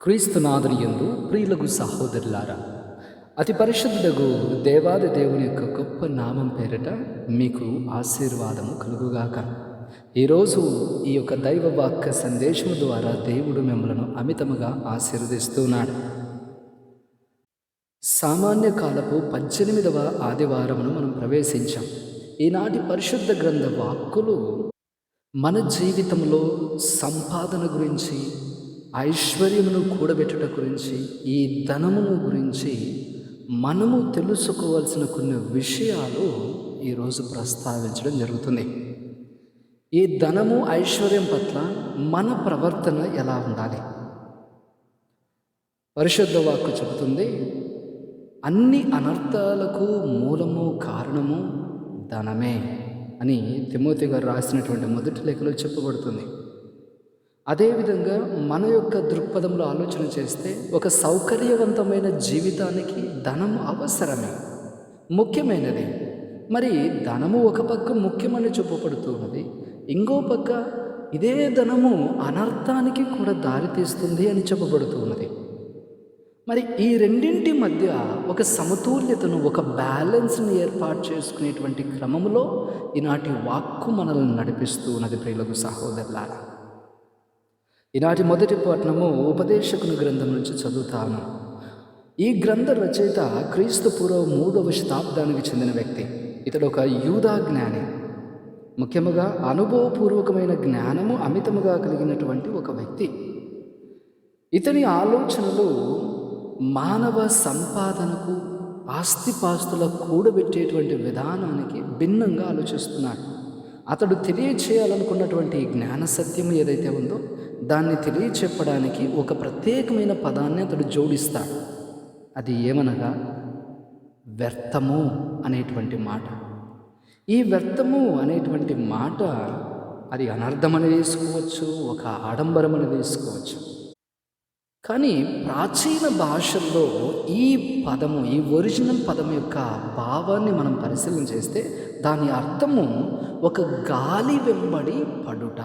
క్రీస్తునాథుని యందు ప్రియులకు సహోదరులారా, అతి పరిశుద్ధుడగు దేవాది దేవుని యొక్క గొప్ప నామం పేరిట మీకు ఆశీర్వాదము కలుగుగాక. ఈరోజు ఈ యొక్క దైవ వాక్య సందేశము ద్వారా దేవుడు మిమ్మలను అమితముగా ఆశీర్వదిస్తున్నాడు. సామాన్య కాలపు 18వ ఆదివారమును మనం ప్రవేశించాం. ఈనాటి పరిశుద్ధ గ్రంథ వాక్కులు మన జీవితంలో సంపాదన గురించి, ఐశ్వర్యమును కూడబెట్టుట గురించి, ఈ ధనమును గురించి మనము తెలుసుకోవాల్సిన కొన్ని విషయాలు ఈరోజు ప్రస్తావించడం జరుగుతుంది. ఈ ధనము ఐశ్వర్యం పట్ల మన ప్రవర్తన ఎలా ఉండాలి? పరిశుద్ధ వాక్కు చెబుతుంది, అన్ని అనర్థాలకు మూలము కారణము ధనమే అని తిమోతి గారు రాసినటువంటి మొదటి లేఖలో చెప్పబడుతుంది. అదేవిధంగా మన యొక్క దృక్పథంలో ఆలోచన చేస్తే ఒక సౌకర్యవంతమైన జీవితానికి ధనం అవసరమే, ముఖ్యమైనది. మరి ధనము ఒక పక్క ముఖ్యమని చెప్పబడుతున్నది, ఇంకో పక్క ఇదే ధనము అనర్థానికి కూడా దారితీస్తుంది అని చెప్పబడుతున్నది. మరి ఈ రెండింటి మధ్య ఒక సమతుల్యతను, ఒక బ్యాలెన్స్ని ఏర్పాటు చేసుకునేటువంటి క్రమంలో ఈనాటి వాక్కు మనల్ని నడిపిస్తూ ఉన్నది. ప్రియులకు సహోదరులారా, ఈనాటి మొదటి పట్టణము ఉపదేశకుని గ్రంథం నుంచి చదువుతాను. ఈ గ్రంథ రచయిత క్రీస్తు పూర్వ 3వ శతాబ్దానికి చెందిన వ్యక్తి. ఇతడు ఒక యూదా జ్ఞాని, ముఖ్యముగా అనుభవపూర్వకమైన జ్ఞానము అమితముగా కలిగినటువంటి ఒక వ్యక్తి. ఇతని ఆలోచనలు మానవ సంపాదనకు, ఆస్తిపాస్తుల కూడబెట్టేటువంటి విధానానికి భిన్నంగా ఆలోచిస్తున్నాడు. అతడు తెలియచేయాలనుకున్నటువంటి జ్ఞాన సత్యం ఏదైతే ఉందో దాన్ని తెలియచెప్పడానికి ఒక ప్రత్యేకమైన పదాన్ని అతడు జోడిస్తాడు. అది ఏమనగా వ్యర్థము అనేటువంటి మాట. ఈ వ్యర్థము అనేటువంటి మాట అది అనర్థమని వేసుకోవచ్చు, ఒక ఆడంబరమని వేసుకోవచ్చు. కానీ ప్రాచీన భాషల్లో ఈ పదము, ఈ ఒరిజినల్ పదం యొక్క భావాన్ని మనం పరిశీలన చేస్తే దాని అర్థము ఒక గాలి వెంబడి పడుట.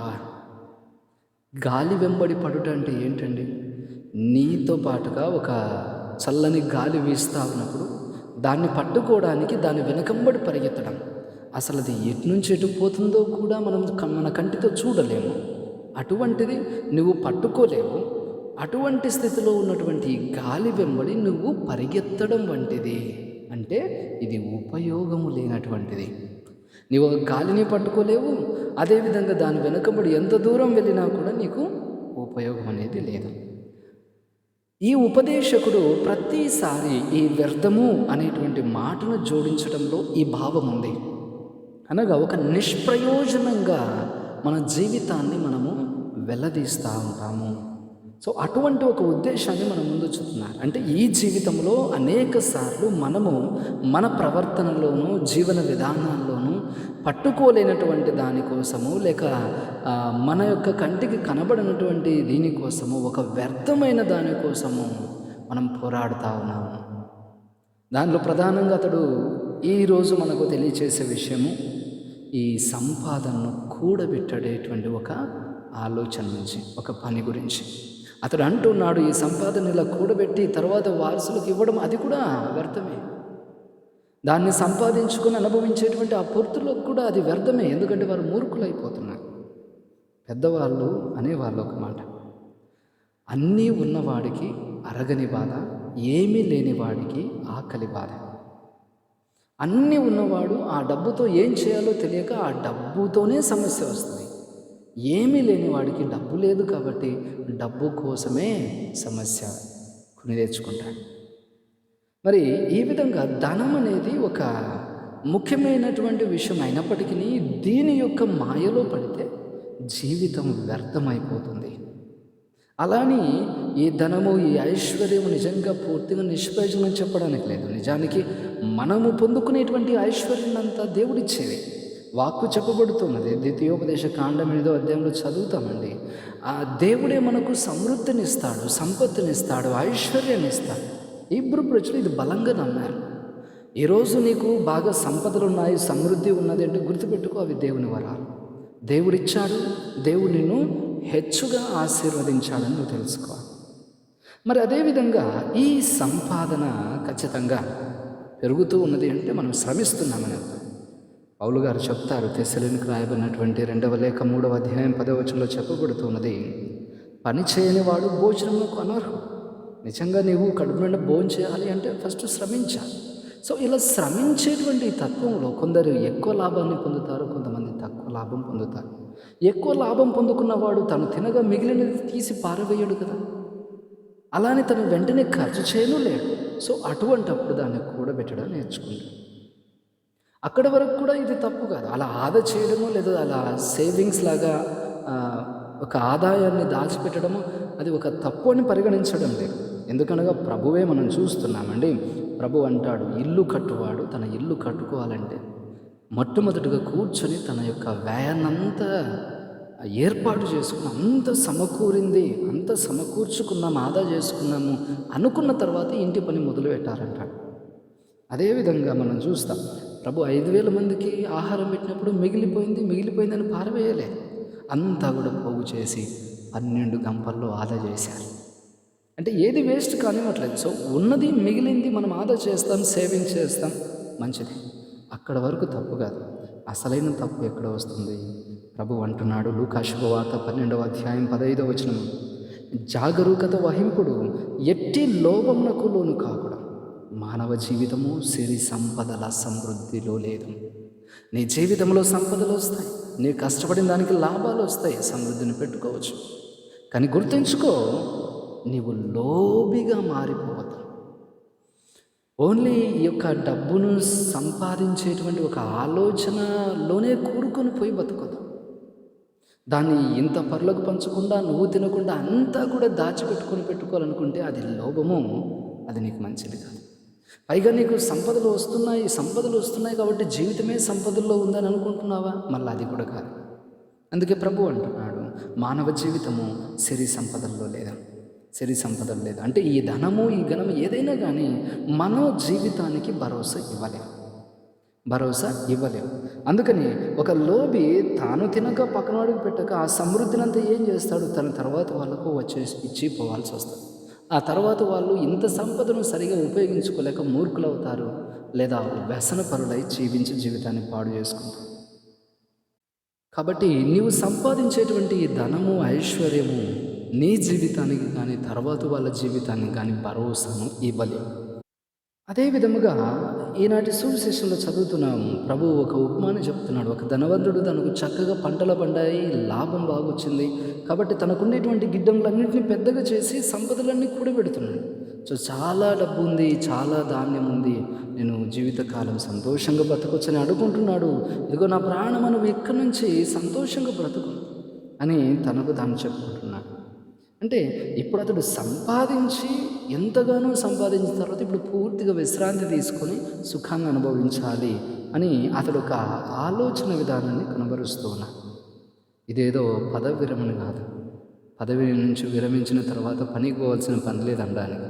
గాలి వెంబడి పడుట అంటే ఏంటండి? నీతో పాటుగా ఒక చల్లని గాలి వీస్తూ ఉన్నప్పుడు దాన్ని పట్టుకోవడానికి దాని వెనకంబడి పరిగెత్తడం. అసలు అది ఎటు నుంచి ఎటు పోతుందో కూడా మనం మన కంటితో చూడలేము. అటువంటిది నువ్వు పట్టుకోలేవు. అటువంటి స్థితిలో ఉన్నటువంటి గాలి వెంబడి నువ్వు పరిగెత్తడం వంటిది. అంటే ఇది ఉపయోగము లేనటువంటిది. నీవు గాలిని పట్టుకోలేవు, అదేవిధంగా దాని వెనుకబడి ఎంత దూరం వెళ్ళినా కూడా నీకు ఉపయోగం అనేది లేదు. ఈ ఉపదేశకుడు ప్రతిసారి ఈ వ్యర్థము అనేటువంటి మాటను జోడించడంలో ఈ భావం ఉంది. అనగా ఒక నిష్ప్రయోజనంగా మన జీవితాన్ని మనము వెల్లదీస్తూ ఉంటాము. సో అటువంటి ఒక ఉద్దేశాన్ని మనం ముందు చూస్తున్నారు. అంటే ఈ జీవితంలో అనేక సార్లు మనము మన ప్రవర్తనలోనూ, జీవన విధానాల్లోనూ పట్టుకోలేనటువంటి దానికోసము, లేక మన యొక్క కంటికి కనబడినటువంటి దీనికోసము, ఒక వ్యర్థమైన దానికోసము మనం పోరాడుతూ ఉన్నాము. దానిలో ప్రధానంగా అతడు ఈరోజు మనకు తెలియచేసే విషయము ఈ సంపాదనను కూడబెట్టేటువంటి ఒక ఆలోచన నుంచి, ఒక పని గురించి అతడు అంటున్నాడు. ఈ సంపాదన ఇలా కూడబెట్టి తర్వాత వారసులకు ఇవ్వడం అది కూడా వ్యర్థమే. దాన్ని సంపాదించుకొని అనుభవించేటువంటి ఆ పూర్తులకు కూడా అది వ్యర్థమే. ఎందుకంటే వారు మూర్ఖులైపోతున్నారు. పెద్దవాళ్ళు అనేవాళ్ళు ఒక మాట, అన్నీ ఉన్నవాడికి అరగని బాధ, ఏమీ లేని వాడికి ఆకలి బాధ. అన్నీ ఉన్నవాడు ఆ డబ్బుతో ఏం చేయాలో తెలియక ఆ డబ్బుతోనే సమస్య వస్తుంది. ఏమీ లేని వాడికి డబ్బు లేదు కాబట్టి డబ్బు కోసమే సమస్య కొని తెచ్చుకుంటాడు. మరి ఈ విధంగా ధనం అనేది ఒక ముఖ్యమైనటువంటి విషయం అయినప్పటికీ దీని యొక్క మాయలో పడితే జీవితం వ్యర్థమైపోతుంది. అలాని ఈ ధనము, ఈ ఐశ్వర్యము నిజంగా పూర్తిగా నిష్ప్రయోజనం చెప్పడానికి లేదు. నిజానికి మనము పొందుకునేటువంటి ఐశ్వర్యం అంతా దేవుడిచ్చేది. వాక్కు చెప్పబడుతున్నది. ద్వితీయోపదేశ కాండం 8వ అధ్యాయంలో చదువుతామండి. ఆ దేవుడే మనకు సమృద్ధినిస్తాడు, సంపత్తినిస్తాడు, ఐశ్వర్యాన్ని ఇస్తాడు. హీబ్రూ ప్రజలు ఇది బలంగా నమ్మారు. ఈరోజు నీకు బాగా సంపదలు ఉన్నాయి, సమృద్ధి ఉన్నది అంటే గుర్తుపెట్టుకో, అవి దేవుని వరాలు. దేవుడిచ్చాడు, దేవుడు నిన్ను హెచ్చుగా ఆశీర్వదించాడని నువ్వు తెలుసుకోవాలి. మరి అదేవిధంగా ఈ సంపాదన ఖచ్చితంగా పెరుగుతూ ఉన్నది అంటే మనం శ్రమిస్తున్నామని అర్థం. పౌలు గారు చెప్తారు, తెస్సలోనికీయులకు రాయబడినటువంటి 2వ లేఖ 3వ అధ్యాయం 10వ వచనంలో చెప్పబడుతున్నది, పని చేయని వాడు భోజనమునకు అనర్హుడు. నిజంగా నీవు కడుపు నిండా భోజనం చేయాలి అంటే ఫస్ట్ శ్రమించాలి. సో ఇలా శ్రమించేటువంటి తత్వంలో కొందరు ఎక్కువ లాభాన్ని పొందుతారు, కొంతమంది తక్కువ లాభం పొందుతారు. ఎక్కువ లాభం పొందుకున్నవాడు తను తినగా మిగిలినది తీసి పారవేయడు కదా, అలానే తను వెంటనే ఖర్చు చేయను లేడు. సో అటువంటప్పుడు దాన్ని కూడబెట్టడం నేర్చుకుంటాడు. అక్కడి వరకు కూడా ఇది తప్పు కాదు. అలా ఆదా చేయడము లేదా అలా సేవింగ్స్ లాగా ఒక ఆదాయాన్ని దాచిపెట్టడము అది ఒక తప్పు అని పరిగణించడం లేదు. ఎందుకనగా ప్రభువే మనం చూస్తున్నామండి. ప్రభు అంటాడు, ఇల్లు కట్టువాడు తన ఇల్లు కట్టుకోవాలంటే మొట్టమొదటిగా కూర్చొని తన యొక్క వ్యయాన్నంతా ఏర్పాటు చేసుకుని అంత సమకూరింది, అంత సమకూర్చుకున్నాము, ఆదా చేసుకున్నాము అనుకున్న తర్వాత ఇంటి పని మొదలు పెట్టారంటాడు. అదేవిధంగా మనం చూస్తాం, ప్రభు 5,000 మందికి ఆహారం పెట్టినప్పుడు మిగిలిపోయిందని పారవేయలేదు. అంతా కూడా పోగు చేసి 12 గంపల్లో ఆదా చేశారు. అంటే ఏది వేస్ట్ కానివ్వట్లేదు. సో ఉన్నది మిగిలింది మనం ఆదా చేస్తాం, సేవింగ్ చేస్తాం, మంచిది. అక్కడ వరకు తప్పు కాదు. అసలైన తప్పు ఎక్కడ వస్తుంది? ప్రభు అంటున్నాడు లూకా శుభవార్త 12వ అధ్యాయం 15వ వచనం, జాగరూకత వహింపుడు ఎట్టి లోభమునకు లోను కాకూడదు. మానవ జీవితము సిరి సంపదల సమృద్ధిలో లేదు. నీ జీవితంలో సంపదలు వస్తాయి, నీ కష్టపడిన దానికి లాభాలు వస్తాయి, సమృద్ధిని పెట్టుకోవచ్చు. కానీ గుర్తుంచుకో, నీవు లోబిగా మారిపోవద్దు. ఓన్లీ ఈ యొక్క డబ్బును సంపాదించేటువంటి ఒక ఆలోచనలోనే కూరుకొని పోయి బతుకోదు. దాన్ని ఇంత పరులకు పంచకుండా నువ్వు తినకుండా అంతా కూడా పెట్టుకోవాలనుకుంటే అది లోభము, అది నీకు మంచిది కాదు. పైగా నీకు సంపదలు వస్తున్నాయి కాబట్టి జీవితమే సంపదల్లో ఉందని అనుకుంటున్నావా? మళ్ళీ అది కూడా కాదు. అందుకే ప్రభు అంటున్నాడు, మానవ జీవితము సిరి సంపదల్లో లేదా, సిరి సంపదలు లేదా. అంటే ఈ ధనము ఈ ఘనము ఏదైనా కానీ మన జీవితానికి భరోసా ఇవ్వలేము. అందుకని ఒక లోబి తాను తినక పక్కనవాడికి పెట్టక ఆ సమృద్ధినంతా ఏం చేస్తాడు? తన తర్వాత వాళ్ళకు వచ్చేసి ఇచ్చి పోవాల్సి వస్తుంది. ఆ తర్వాత వాళ్ళు ఇంత సంపదను సరిగా ఉపయోగించుకోలేక మూర్ఖులవుతారు, లేదా వ్యసనపరులై జీవితాన్ని పాడు చేసుకుంటారు. కాబట్టి నీవు సంపాదించేటువంటి ధనము ఐశ్వర్యము నీ జీవితానికి కానీ తర్వాత వాళ్ళ జీవితానికి కానీ భరోసాను ఇవ్వలేవు. అదే విధముగా ఈనాటి సువిశేషంలో చదువుతున్నాము, ప్రభు ఒక ఉపమానం చెప్తున్నాడు. ఒక ధనవంతుడు తనకు చక్కగా పంటలు పండాయి, లాభం బాగొచ్చింది కాబట్టి తనకుండేటువంటి గిడ్డంగులన్నింటినీ పెద్దగా చేసి సంపదలన్నీ కూడబెడుతున్నాడు. సో చాలా డబ్బు ఉంది, చాలా ధాన్యం ఉంది, నేను జీవితకాలం సంతోషంగా బ్రతకొచ్చని అనుకుంటున్నాడు. ఇదిగో నా ప్రాణం నువ్వు ఇక్కడి నుంచి సంతోషంగా బ్రతుకు అని తనకు తాను చెప్పుకుంటున్నాడు. అంటే ఇప్పుడు అతడు ఎంతగానో సంపాదించిన తర్వాత ఇప్పుడు పూర్తిగా విశ్రాంతి తీసుకొని సుఖాన్ని అనుభవించాలి అని అతడు ఒక ఆలోచన విధానాన్ని కనబరుస్తూ ఉన్నాడు. ఇదేదో పదవి విరమణ కాదు. పదవి నుంచి విరమించిన తర్వాత పనికి పోవాల్సిన పని లేదనడానికి.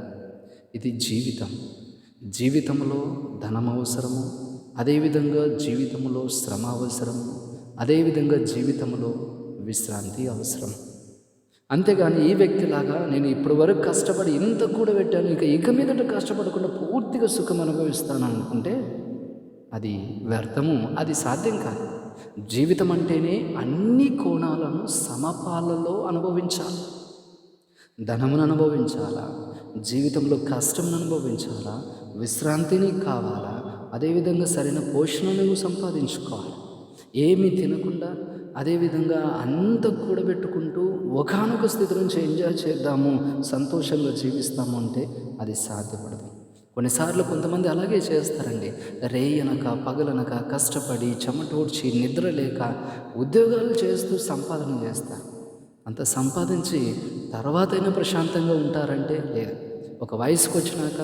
ఇది జీవితంలో ధనం అవసరము, అదేవిధంగా జీవితంలో శ్రమ అవసరము, అదేవిధంగా జీవితంలో విశ్రాంతి అవసరం. అంతేగాని ఈ వ్యక్తిలాగా నేను ఇప్పటి వరకు కష్టపడి ఇంత కూడా పెట్టాను, ఇక మీదట కష్టపడకుండా పూర్తిగా సుఖం అనుభవిస్తాను అనుకుంటే అది వ్యర్థము, అది సాధ్యం కాదు. జీవితం అంటేనే అన్ని కోణాలను సమపాలలో అనుభవించాలి. ధనమును అనుభవించాలా, జీవితంలో కష్టమును అనుభవించాలా, విశ్రాంతిని కావాలా, అదేవిధంగా సరైన పోషణను సంపాదించుకోవాలి. ఏమీ తినకుండా అదేవిధంగా అంత కూడబెట్టుకుంటూ ఒకానొక స్థితి నుంచి ఎంజాయ్ చేద్దాము, సంతోషంగా జీవిస్తాము అంటే అది సాధ్యపడదు. కొన్నిసార్లు కొంతమంది అలాగే చేస్తారండి. రేయనక పగలనక కష్టపడి చెమటోడ్చి నిద్ర లేక ఉద్యోగాలు చేస్తూ సంపాదన చేస్తారు. అంత సంపాదించి తర్వాతైనా ప్రశాంతంగా ఉంటారంటే లేదు. ఒక వయసుకు వచ్చినాక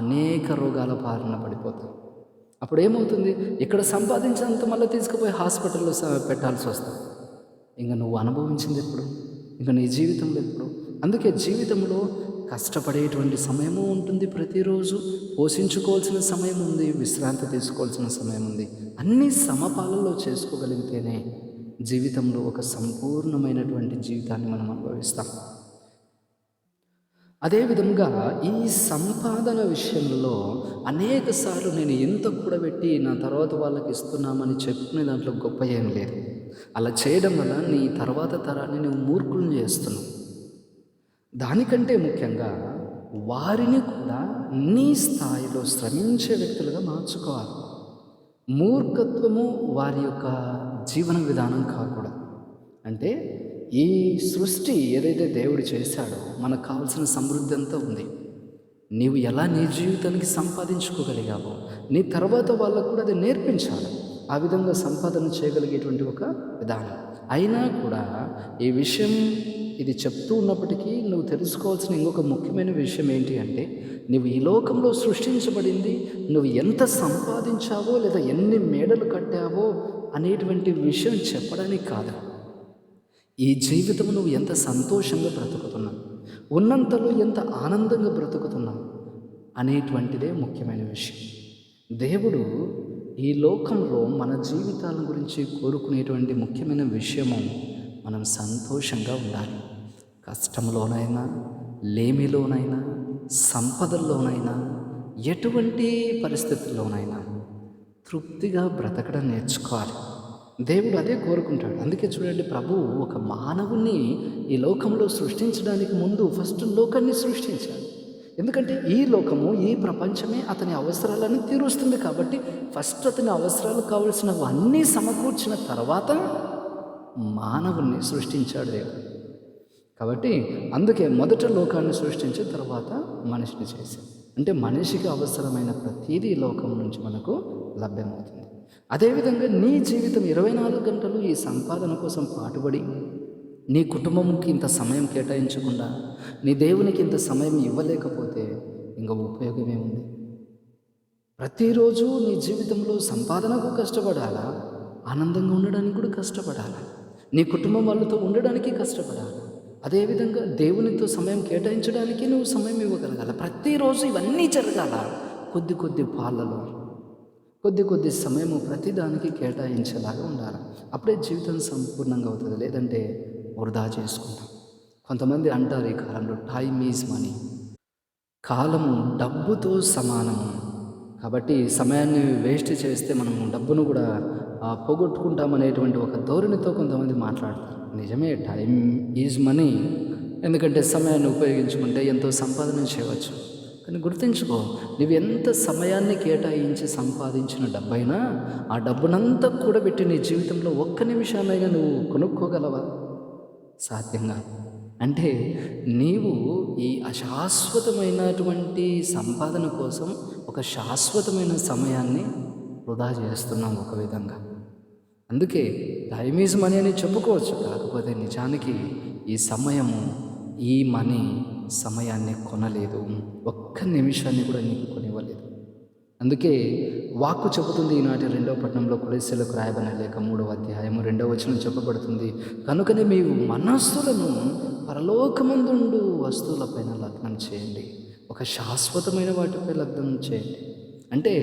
అనేక రోగాల బారిన పడిపోతారు. అప్పుడు ఏమవుతుంది? ఇక్కడ సంపాదించినంత మళ్ళీ తీసుకుపోయి హాస్పిటల్లో పెట్టాల్సి వస్తుంది. ఇంకా నువ్వు అనుభవించింది ఎప్పుడు? ఇంకా నీ జీవితంలో ఎప్పుడు? అందుకే జీవితంలో కష్టపడేటువంటి సమయము ఉంటుంది, ప్రతిరోజు పోషించుకోవాల్సిన సమయం ఉంది, విశ్రాంతి తీసుకోవాల్సిన సమయం ఉంది. అన్నీ సమపాలలో చేసుకోగలిగితేనే జీవితంలో ఒక సంపూర్ణమైనటువంటి జీవితాన్ని మనం అనుభవిస్తాం. అదే విధముగా ఈ సంపాదన విషయంలో అనేక సార్లు నేను ఎంత కూడబెట్టి నా తర్వాత వాళ్ళకి ఇస్తున్నామని చెప్పుకునే దాంట్లో గొప్ప ఏం లేదు. అలా చేయడం వల్ల నీ తర్వాత తరాన్ని నువ్వు మూర్ఖులను చేస్తున్నావు. దానికంటే ముఖ్యంగా వారిని కూడా నీ స్థాయిలో శ్రమించే వ్యక్తులుగా మార్చుకోవాలి. మూర్ఖత్వము వారి యొక్క జీవన విధానం కాకూడదు. అంటే ఈ సృష్టి ఏదైతే దేవుడు చేశాడో మనకు కావాల్సిన సమృద్ధి అంతా ఉంది. నీవు ఎలా నీ జీవితానికి సంపాదించుకోగలిగావో నీ తర్వాత వాళ్ళకు కూడా అది నేర్పించాలి. ఆ విధంగా సంపాదన చేయగలిగేటువంటి ఒక విధానం. అయినా కూడా ఈ విషయం ఇది చెప్తూ ఉన్నప్పటికీ నువ్వు తెలుసుకోవాల్సిన ఇంకొక ముఖ్యమైన విషయం ఏంటి అంటే, నువ్వు ఈ లోకంలో సృష్టించబడింది నువ్వు ఎంత సంపాదించావో లేదా ఎన్ని మేడలు కట్టావో అనేటువంటి విషయం చెప్పడానికి కాదు. ఈ జీవితం నువ్వు ఎంత సంతోషంగా బ్రతుకుతున్నావు, ఉన్నంతలో ఎంత ఆనందంగా బ్రతుకుతున్నావు అనేటువంటిదే ముఖ్యమైన విషయం. దేవుడు ఈ లోకంలో మన జీవితాల గురించి కోరుకునేటువంటి ముఖ్యమైన విషయము మనం సంతోషంగా ఉండాలి. కష్టంలోనైనా, లేమిలోనైనా, సంపదల్లోనైనా, ఎటువంటి పరిస్థితుల్లోనైనా తృప్తిగా బ్రతకడం నేర్చుకోవాలి. దేవుడు అదే కోరుకుంటాడు. అందుకే చూడండి, ప్రభువు ఒక మానవుని ఈ లోకంలో సృష్టించడానికి ముందు ఫస్ట్ లోకాన్ని సృష్టించాడు. ఎందుకంటే ఈ లోకము, ఈ ప్రపంచమే అతని అవసరాలను తీరుస్తుంది. కాబట్టి ఫస్ట్ అతని అవసరాలు కావలసినవన్నీ సమకూర్చిన తర్వాత మానవుణ్ణి సృష్టించాడు దేవుడు. కాబట్టి అందుకే మొదట లోకాన్ని సృష్టించి తర్వాత మనిషిని చేశాడు. అంటే మనిషికి అవసరమైన ప్రతీదీ లోకం నుంచి మనకు లభ్యమవుతుంది. అదేవిధంగా నీ జీవితం 24 గంటలు ఈ సంపాదన కోసం పాటుపడి నీ కుటుంబంకి ఇంత సమయం కేటాయించకుండా నీ దేవునికి ఇంత సమయం ఇవ్వలేకపోతే ఇంకా ఉపయోగమే ఉంది? ప్రతిరోజు నీ జీవితంలో సంపాదనకు కష్టపడాలా, ఆనందంగా ఉండడానికి కూడా కష్టపడాలా, నీ కుటుంబం వాళ్ళతో ఉండడానికి కష్టపడాలి. అదేవిధంగా దేవునితో సమయం కేటాయించడానికి నువ్వు సమయం ఇవ్వగలగాల. ప్రతిరోజు ఇవన్నీ జరగాల. కొద్ది కొద్ది పాలలో కొద్ది సమయము ప్రతిదానికి కేటాయించేలాగా ఉండాలి. అప్పుడే జీవితం సంపూర్ణంగా అవుతుంది. లేదంటే వృధా చేసుకుంటాం. కొంతమంది అంటారు ఈ కాలంలో టైమ్ ఈజ్ మనీ, కాలము డబ్బుతో సమానము. కాబట్టి సమయాన్ని వేస్ట్ చేస్తే మనం డబ్బును కూడా పోగొట్టుకుంటామనేటువంటి ఒక ధోరణితో కొంతమంది మాట్లాడతారు. నిజమే, టైం ఈజ్ మనీ. ఎందుకంటే సమయాన్ని ఉపయోగించుకుంటే ఎంతో సంపాదన చేయవచ్చు. కానీ గుర్తుంచుకో, నువ్వు ఎంత సమయాన్ని కేటాయించి సంపాదించిన డబ్బైనా ఆ డబ్బునంతా కూడా పెట్టి నీ జీవితంలో ఒక్క నిమిషాలైనా నువ్వు కొనుక్కోగలవా? సాధ్యంగా. అంటే నీవు ఈ అశాశ్వతమైనటువంటి సంపాదన కోసం ఒక శాశ్వతమైన సమయాన్ని వృధా చేస్తున్నాం ఒక విధంగా. అందుకే టైమ్ ఈజ్ మనీ అని చెప్పుకోవచ్చు. కాకపోతే నిజానికి ఈ సమయము, ఈ మనీ సమయాన్ని కొనలేదు. ఒక్క నిమిషాన్ని కూడా నీకు కొనివ్వలేదు. అందుకే వాక్కు చెబుతుంది ఈనాటి 2వ పట్టణంలో కొలస్సీలకు రాయబడిన లేఖ 3వ అధ్యాయము 2వ వచనం చెప్పబడుతుంది, కనుకనే మీ మనస్సులను పరలోకమందుండు వస్తువులపైన లగ్నం చేయండి. ఒక శాశ్వతమైన వాటిపై లగ్నం చేయండి. అంటే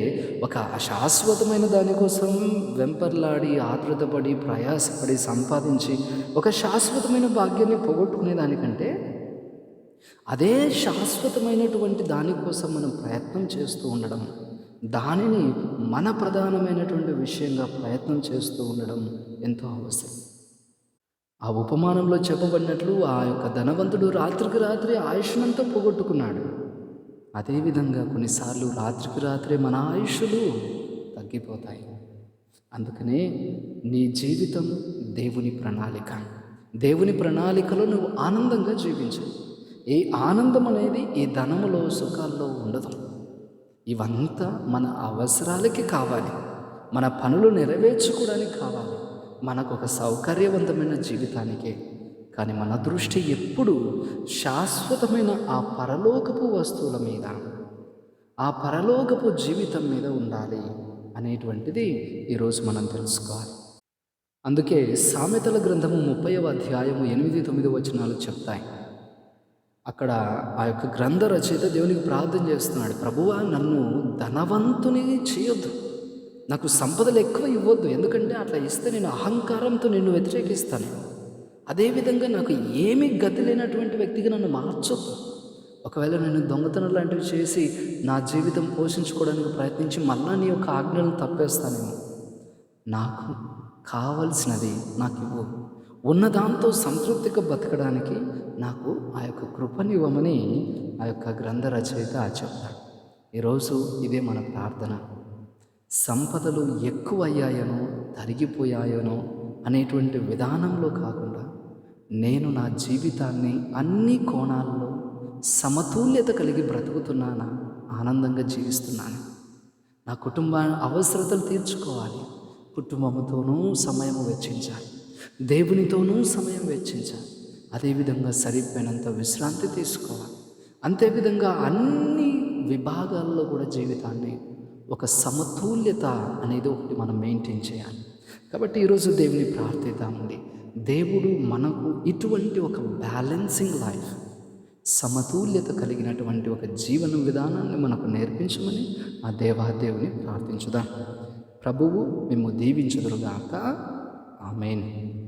ఒక అశాశ్వతమైన దానికోసం వెంపర్లాడి, ఆతృతపడి, ప్రయాసపడి, సంపాదించి ఒక శాశ్వతమైన భాగ్యాన్ని పోగొట్టుకునే దానికంటే అదే శాశ్వతమైనటువంటి దానికోసం మనం ప్రయత్నం చేస్తూ ఉండడం, దానిని మన ప్రధానమైనటువంటి విషయంగా ప్రయత్నం చేస్తూ ఉండడం ఎంతో అవసరం. ఆ ఉపమానంలో చెప్పబడినట్లు ఆ యొక్క ధనవంతుడు రాత్రికి రాత్రి ఆయుష్నంతా పోగొట్టుకున్నాడు. అదేవిధంగా కొన్నిసార్లు రాత్రికి రాత్రే మన ఆయుష్లు తగ్గిపోతాయి. అందుకనే నీ జీవితం దేవుని ప్రణాళిక. దేవుని ప్రణాళికలో నువ్వు ఆనందంగా జీవించు. ఈ ఆనందం అనేది ఈ ధనములో, సుఖాల్లో ఉండదు. ఇవంతా మన అవసరాలకి కావాలి, మన పనులు నెరవేర్చుకోవడానికి కావాలి, మనకు ఒక సౌకర్యవంతమైన జీవితానికే. కానీ మన దృష్టి ఎప్పుడు శాశ్వతమైన ఆ పరలోకపు వస్తువుల మీద, ఆ పరలోకపు జీవితం మీద ఉండాలి అనేటువంటిది ఈరోజు మనం తెలుసుకోవాలి. అందుకే సామెతల గ్రంథము 30వ అధ్యాయము 8-9 వచనాలు చెప్తాయి. అక్కడ ఆ యొక్క గ్రంథ రచయిత దేవునికి ప్రార్థన చేస్తున్నాడు, ప్రభువా నన్ను ధనవంతుని చేయొద్దు, నాకు సంపదలు ఎక్కువ ఇవ్వద్దు, ఎందుకంటే అట్లా ఇస్తే నేను అహంకారంతో నిన్ను వ్యతిరేకిస్తాను. అదేవిధంగా నాకు ఏమీ గతి లేనటువంటి వ్యక్తిగా నన్ను మార్చొద్దు. ఒకవేళ నేను దొంగతనం లాంటివి చేసి నా జీవితం పోషించుకోవడానికి ప్రయత్నించి మళ్ళా నీ యొక్క ఆజ్ఞలను తప్పేస్తానేమో. నాకు కావలసినది నాకు ఇవ్వు. ఉన్నదాంతో సంతృప్తిగా బతకడానికి నాకు ఆ యొక్క కృపనివ్వమని ఆ యొక్క గ్రంథ రచయిత చెప్తాడు. ఈరోజు ఇదే మన ప్రార్థన. సంపదలు ఎక్కువయ్యాయనో తరిగిపోయాయనో అనేటువంటి విధానంలో కాకుండా, నేను నా జీవితాన్ని అన్ని కోణాల్లో సమతుల్యత కలిగి బ్రతుకుతున్నానా, ఆనందంగా జీవిస్తున్నాను. నా కుటుంబ అవసరతలు తీర్చుకోవాలి, కుటుంబంతోనూ సమయం వెచ్చించాలి, దేవునితోనూ సమయం వెచ్చించాలి, అదేవిధంగా సరిపోయినంత విశ్రాంతి తీసుకోవాలి. అంతేవిధంగా అన్ని విభాగాల్లో కూడా జీవితాన్ని ఒక సమతుల్యత అనేది ఒకటి మనం మెయింటైన్ చేయాలి. కాబట్టి ఈరోజు దేవుని ప్రార్థిద్దామండి. దేవుడు మనకు ఇటువంటి ఒక బ్యాలెన్సింగ్ లైఫ్, సమతుల్యత కలిగినటువంటి ఒక జీవన విధానాన్ని మనకు నేర్పించమని ఆ దేవాదేవుని ప్రార్థించుదాం. ప్రభువు మిమ్ము దీవించుదురుగాక. ఆమేన్.